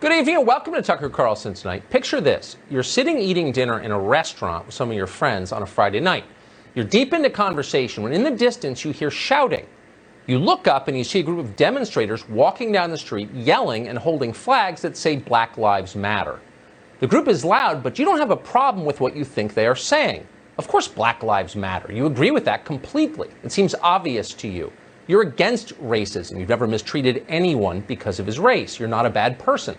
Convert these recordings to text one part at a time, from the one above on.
Good evening and welcome to Tucker Carlson Tonight. Picture this. You're sitting eating dinner in a restaurant with some of your friends on a Friday night. You're deep into conversation when in the distance you hear shouting. You look up and you see a group of demonstrators walking down the street yelling and holding flags that say Black Lives Matter. The group is loud, but you don't have a problem with what you think they are saying. Of course Black Lives Matter. You agree with that completely. It seems obvious to you. You're against racism. You've never mistreated anyone because of his race. You're not a bad person.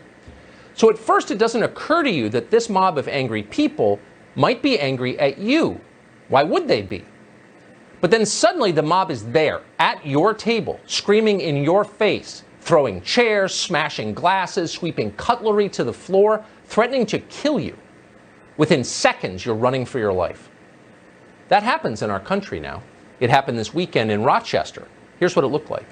So at first it doesn't occur to you that this mob of angry people might be angry at you. Why would they be? But then suddenly the mob is there, at your table, screaming in your face, throwing chairs, smashing glasses, sweeping cutlery to the floor, threatening to kill you. Within seconds, you're running for your life. That happens in our country now. It happened this weekend in Rochester. Here's what it looked like.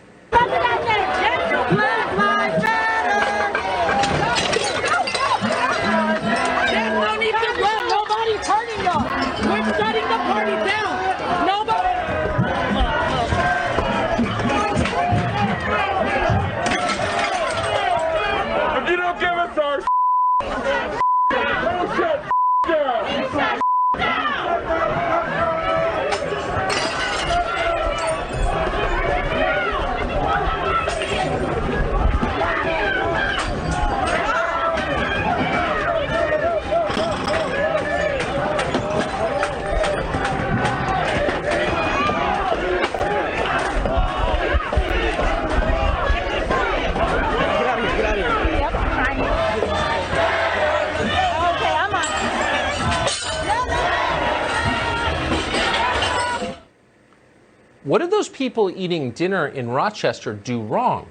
What did those people eating dinner in Rochester do wrong?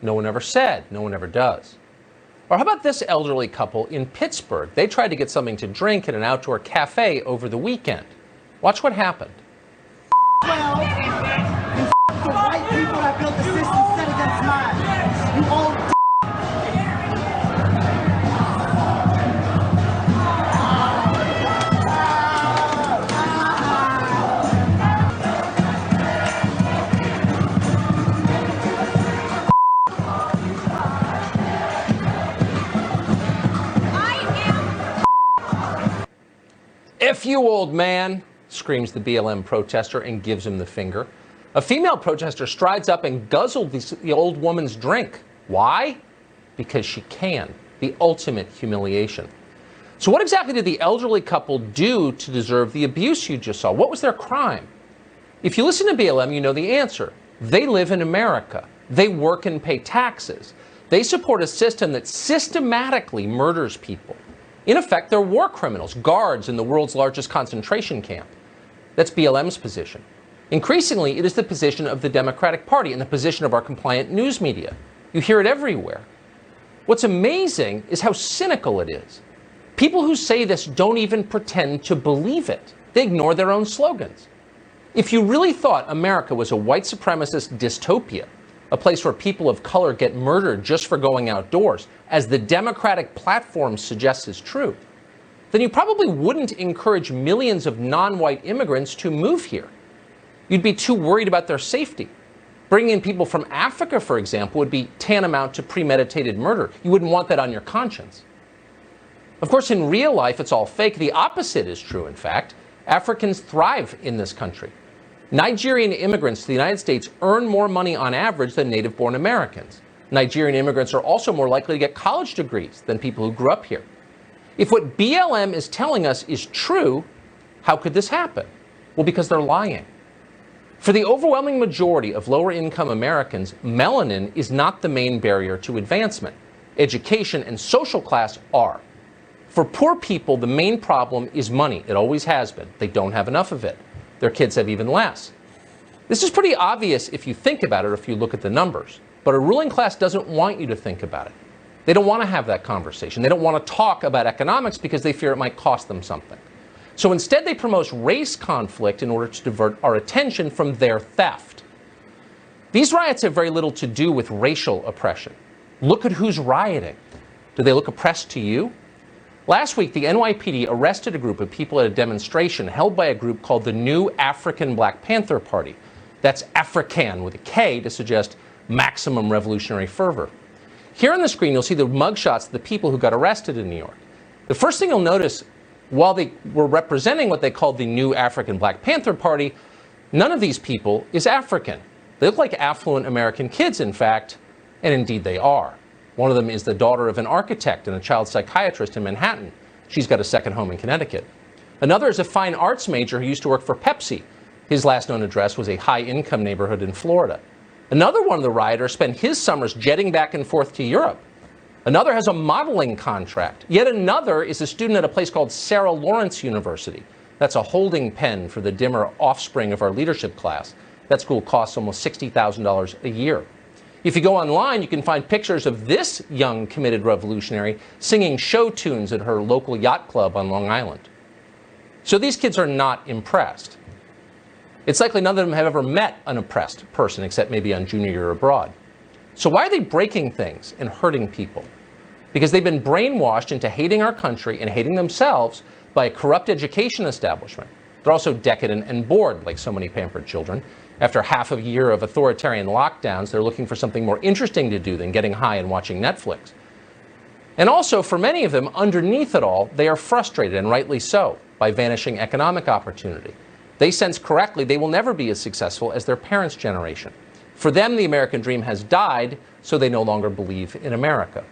No one ever said. No one ever does. Or how about this elderly couple in Pittsburgh? They tried to get something to drink at an outdoor cafe over the weekend. Watch what happened. Well, you the white people that built the system set against mine. You old F you, old man, screams the BLM protester and gives him the finger. A female protester strides up and guzzled the old woman's drink. Why? Because she can. The ultimate humiliation. So what exactly did the elderly couple do to deserve the abuse you just saw? What was their crime? If you listen to BLM, you know the answer. They live in America. They work and pay taxes. They support a system that systematically murders people. In effect, they're war criminals, guards in the world's largest concentration camp. That's BLM's position. Increasingly, it is the position of the Democratic Party and the position of our compliant news media. You hear it everywhere. What's amazing is how cynical it is. People who say this don't even pretend to believe it. They ignore their own slogans. If you really thought America was a white supremacist dystopia, a place where people of color get murdered just for going outdoors, as the Democratic platform suggests is true, then you probably wouldn't encourage millions of non-white immigrants to move here. You'd be too worried about their safety. Bringing in people from Africa, for example, would be tantamount to premeditated murder. You wouldn't want that on your conscience. Of course, in real life, it's all fake. The opposite is true, in fact. Africans thrive in this country. Nigerian immigrants to the United States earn more money on average than native-born Americans. Nigerian immigrants are also more likely to get college degrees than people who grew up here. If what BLM is telling us is true, how could this happen? Well, because they're lying. For the overwhelming majority of lower-income Americans, melanin is not the main barrier to advancement. Education and social class are. For poor people, the main problem is money. It always has been. They don't have enough of it. Their kids have even less. This is pretty obvious if you think about it or if you look at the numbers. But a ruling class doesn't want you to think about it. They don't want to have that conversation. They don't want to talk about economics because they fear it might cost them something. So instead, they promote race conflict in order to divert our attention from their theft. These riots have very little to do with racial oppression. Look at who's rioting. Do they look oppressed to you? Last week, the NYPD arrested a group of people at a demonstration held by a group called the New African Black Panther Party. That's African with a K to suggest maximum revolutionary fervor. Here on the screen, you'll see the mugshots of the people who got arrested in New York. The first thing you'll notice, while they were representing what they called the new African Black Panther Party, none of these people is African. They look like affluent American kids, in fact, and indeed they are. One of them is the daughter of an architect and a child psychiatrist in Manhattan. She's got a second home in Connecticut. Another is a fine arts major who used to work for Pepsi. His last known address was a high-income neighborhood in Florida. Another one of the rioters spent his summers jetting back and forth to Europe. Another has a modeling contract. Yet another is a student at a place called Sarah Lawrence University. That's a holding pen for the dimmer offspring of our leadership class. That school costs almost $60,000 a year. If you go online, you can find pictures of this young committed revolutionary singing show tunes at her local yacht club on Long Island. So these kids are not impressed. It's likely none of them have ever met an oppressed person, except maybe on junior year abroad. So why are they breaking things and hurting people? Because they've been brainwashed into hating our country and hating themselves by a corrupt education establishment. They're also decadent and bored, like so many pampered children. After half a year of authoritarian lockdowns, they're looking for something more interesting to do than getting high and watching Netflix. And also, for many of them, underneath it all, they are frustrated, and rightly so, by vanishing economic opportunity. They sense correctly they will never be as successful as their parents' generation. For them, the American dream has died, so they no longer believe in America.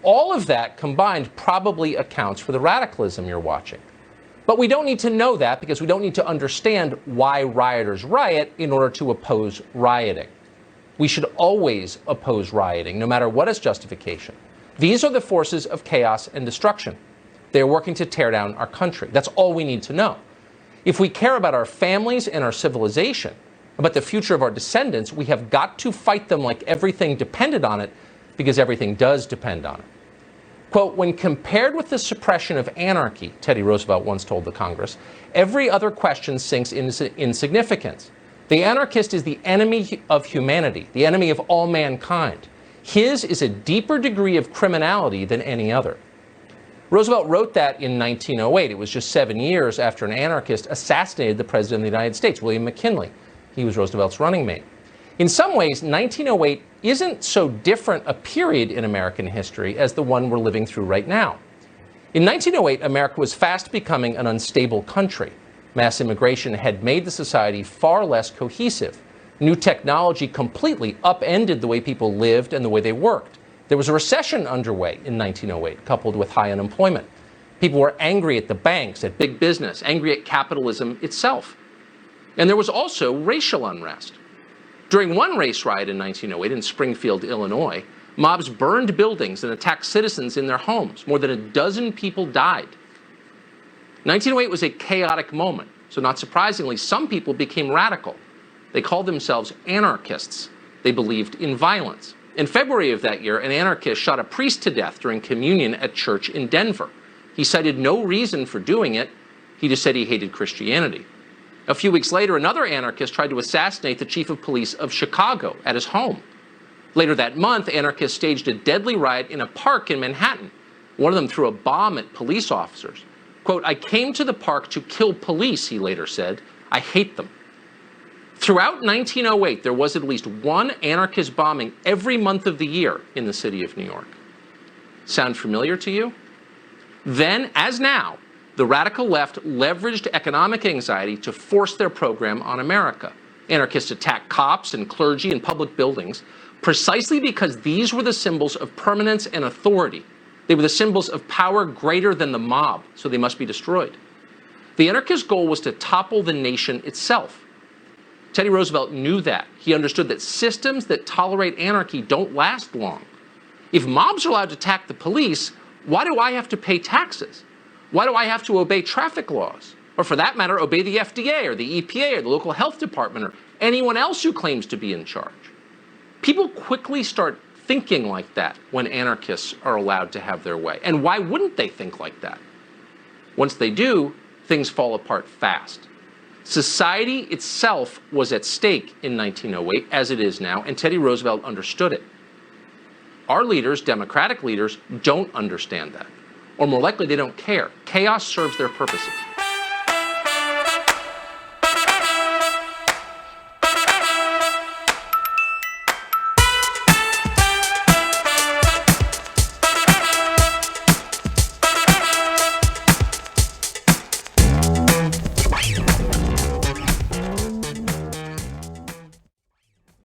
All of that combined probably accounts for the radicalism you're watching. But we don't need to know that because we don't need to understand why rioters riot in order to oppose rioting. We should always oppose rioting, no matter what its justification. These are the forces of chaos and destruction. They are working to tear down our country. That's all we need to know. If we care about our families and our civilization, about the future of our descendants, we have got to fight them like everything depended on it, because everything does depend on it. Quote, when compared with the suppression of anarchy, Teddy Roosevelt once told the Congress, every other question sinks into insignificance. The anarchist is the enemy of humanity, the enemy of all mankind. His is a deeper degree of criminality than any other. Roosevelt wrote that in 1908. It was just 7 years after an anarchist assassinated the President of the United States, William McKinley. He was Roosevelt's running mate. In some ways, 1908 isn't so different a period in American history as the one we're living through right now. In 1908, America was fast becoming an unstable country. Mass immigration had made the society far less cohesive. New technology completely upended the way people lived and the way they worked. There was a recession underway in 1908, coupled with high unemployment. People were angry at the banks, at big business, angry at capitalism itself. And there was also racial unrest. During one race riot in 1908 in Springfield, Illinois, mobs burned buildings and attacked citizens in their homes. More than a dozen people died. 1908 was a chaotic moment, so not surprisingly, some people became radical. They called themselves anarchists. They believed in violence. In February of that year, an anarchist shot a priest to death during communion at church in Denver. He cited no reason for doing it. He just said he hated Christianity. A few weeks later, another anarchist tried to assassinate the chief of police of Chicago at his home. Later that month, anarchists staged a deadly riot in a park in Manhattan. One of them threw a bomb at police officers. Quote, I came to the park to kill police, he later said. I hate them. Throughout 1908, there was at least one anarchist bombing every month of the year in the city of New York. Sound familiar to you? Then, as now, the radical left leveraged economic anxiety to force their program on America. Anarchists attacked cops and clergy in public buildings precisely because these were the symbols of permanence and authority. They were the symbols of power greater than the mob, so they must be destroyed. The anarchist goal was to topple the nation itself. Teddy Roosevelt knew that. He understood that systems that tolerate anarchy don't last long. If mobs are allowed to attack the police, why do I have to pay taxes? Why do I have to obey traffic laws? Or for that matter, obey the FDA or the EPA or the local health department or anyone else who claims to be in charge? People quickly start thinking like that when anarchists are allowed to have their way. And why wouldn't they think like that? Once they do, things fall apart fast. Society itself was at stake in 1908, as it is now, and Teddy Roosevelt understood it. Our leaders, Democratic leaders, don't understand that. Or more likely, they don't care. Chaos serves their purposes.